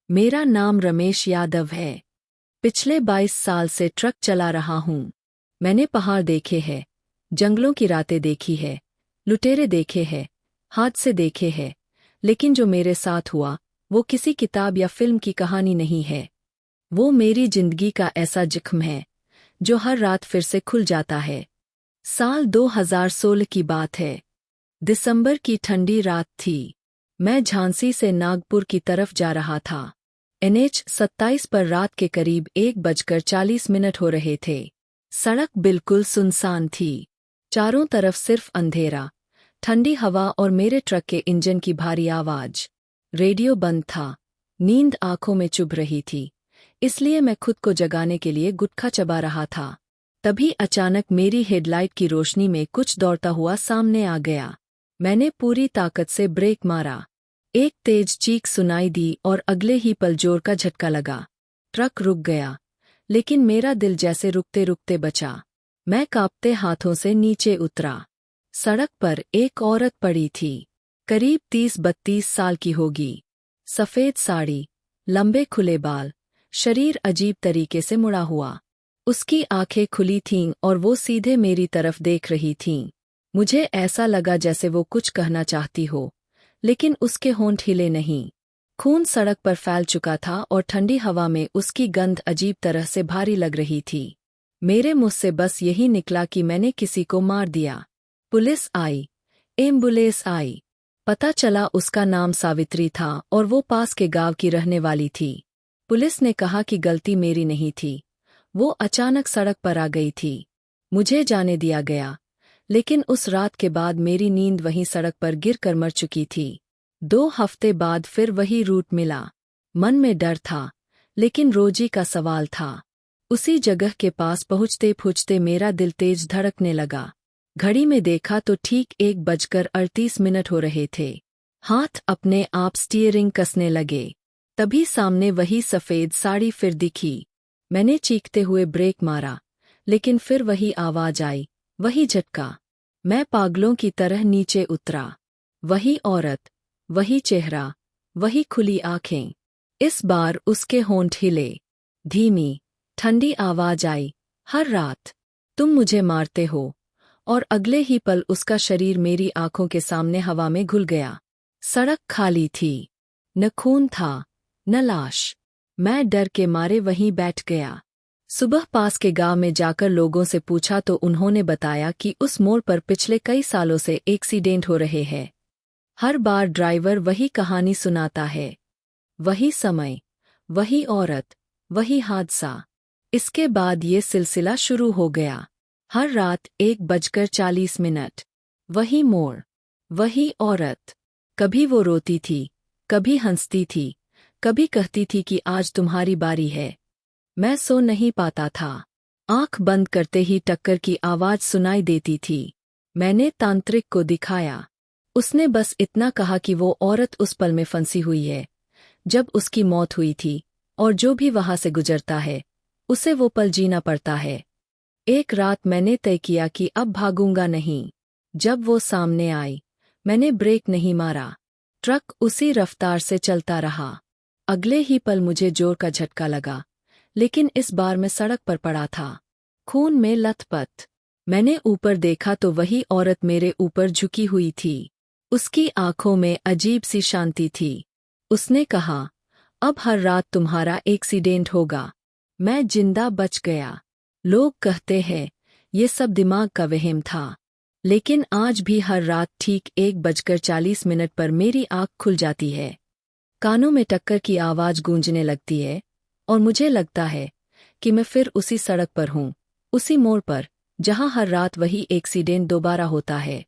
मेरा नाम रमेश यादव है। पिछले 22 साल से ट्रक चला रहा हूँ। मैंने पहाड़ देखे हैं, जंगलों की रातें देखी है, लुटेरे देखे हैं, हादसे देखे हैं, लेकिन जो मेरे साथ हुआ वो किसी किताब या फिल्म की कहानी नहीं है। वो मेरी जिंदगी का ऐसा जख्म है जो हर रात फिर से खुल जाता है। साल 2016 की बात है। दिसंबर की ठंडी रात थी। मैं झांसी से नागपुर की तरफ जा रहा था। NH-27 पर रात के करीब 1:40 हो रहे थे। सड़क बिल्कुल सुनसान थी। चारों तरफ सिर्फ अंधेरा, ठंडी हवा और मेरे ट्रक के इंजन की भारी आवाज। रेडियो बंद था। नींद आंखों में चुभ रही थी, इसलिए मैं खुद को जगाने के लिए गुटखा चबा रहा था। तभी अचानक मेरी हेडलाइट की रोशनी में कुछ दौड़ता हुआ सामने आ गया। मैंने पूरी ताकत से ब्रेक मारा। एक तेज चीख सुनाई दी और अगले ही पल जोर का झटका लगा। ट्रक रुक गया, लेकिन मेरा दिल जैसे रुकते रुकते बचा। मैं कांपते हाथों से नीचे उतरा। सड़क पर एक औरत पड़ी थी, करीब 30-32 साल की होगी। सफ़ेद साड़ी, लंबे खुले बाल, शरीर अजीब तरीके से मुड़ा हुआ। उसकी आंखें खुली थीं और वो सीधे मेरी तरफ देख रही थीं। मुझे ऐसा लगा जैसे वो कुछ कहना चाहती हो, लेकिन उसके होंठ हिले नहीं। खून सड़क पर फैल चुका था और ठंडी हवा में उसकी गंध अजीब तरह से भारी लग रही थी। मेरे मुंह से बस यही निकला कि मैंने किसी को मार दिया। पुलिस आई, एम्बुलेंस आई। पता चला उसका नाम सावित्री था और वो पास के गांव की रहने वाली थी। पुलिस ने कहा कि गलती मेरी नहीं थी, वो अचानक सड़क पर आ गई थी। मुझे जाने दिया गया, लेकिन उस रात के बाद मेरी नींद वहीं सड़क पर गिरकर मर चुकी थी। 2 हफ्ते बाद फिर वही रूट मिला। मन में डर था, लेकिन रोजी का सवाल था। उसी जगह के पास पहुँचते पहुँचते मेरा दिल तेज धड़कने लगा। घड़ी में देखा तो ठीक 1:38 हो रहे थे। हाथ अपने आप स्टीयरिंग कसने लगे। तभी सामने वही सफ़ेद साड़ी फिर दिखी। मैंने चीखते हुए ब्रेक मारा, लेकिन फिर वही आवाज आई, वही झटका। मैं पागलों की तरह नीचे उतरा। वही औरत, वही चेहरा, वही खुली आंखें। इस बार उसके होंठ हिले। धीमी, ठंडी आवाज आई, हर रात तुम मुझे मारते हो। और अगले ही पल उसका शरीर मेरी आंखों के सामने हवा में घुल गया। सड़क खाली थी, न खून था, न लाश। मैं डर के मारे वहीं बैठ गया। सुबह पास के गांव में जाकर लोगों से पूछा तो उन्होंने बताया कि उस मोड़ पर पिछले कई सालों से एक्सीडेंट हो रहे हैं। हर बार ड्राइवर वही कहानी सुनाता है। वही समय, वही औरत, वही हादसा। इसके बाद ये सिलसिला शुरू हो गया। हर रात 1:40। वही मोड़, वही औरत। कभी वो रोती थी, कभी हंसती थी, कभी कहती थी कि आज तुम्हारी बारी है। मैं सो नहीं पाता था। आंख बंद करते ही टक्कर की आवाज सुनाई देती थी। मैंने तांत्रिक को दिखाया। उसने बस इतना कहा कि वो औरत उस पल में फंसी हुई है जब उसकी मौत हुई थी, और जो भी वहां से गुजरता है उसे वो पल जीना पड़ता है। एक रात मैंने तय किया कि अब भागूंगा नहीं। जब वो सामने आई, मैंने ब्रेक नहीं मारा। ट्रक उसी रफ्तार से चलता रहा। अगले ही पल मुझे जोर का झटका लगा, लेकिन इस बार मैं सड़क पर पड़ा था, खून में लथपथ। मैंने ऊपर देखा तो वही औरत मेरे ऊपर झुकी हुई थी। उसकी आंखों में अजीब सी शांति थी। उसने कहा, अब हर रात तुम्हारा एक्सीडेंट होगा। मैं जिंदा बच गया। लोग कहते हैं ये सब दिमाग का वहम था, लेकिन आज भी हर रात ठीक 1:40 पर मेरी आंख खुल जाती है। कानों में टक्कर की आवाज गूंजने लगती है, और मुझे लगता है कि मैं फिर उसी सड़क पर हूँ, उसी मोड़ पर, जहाँ हर रात वही एक्सीडेंट दोबारा होता है।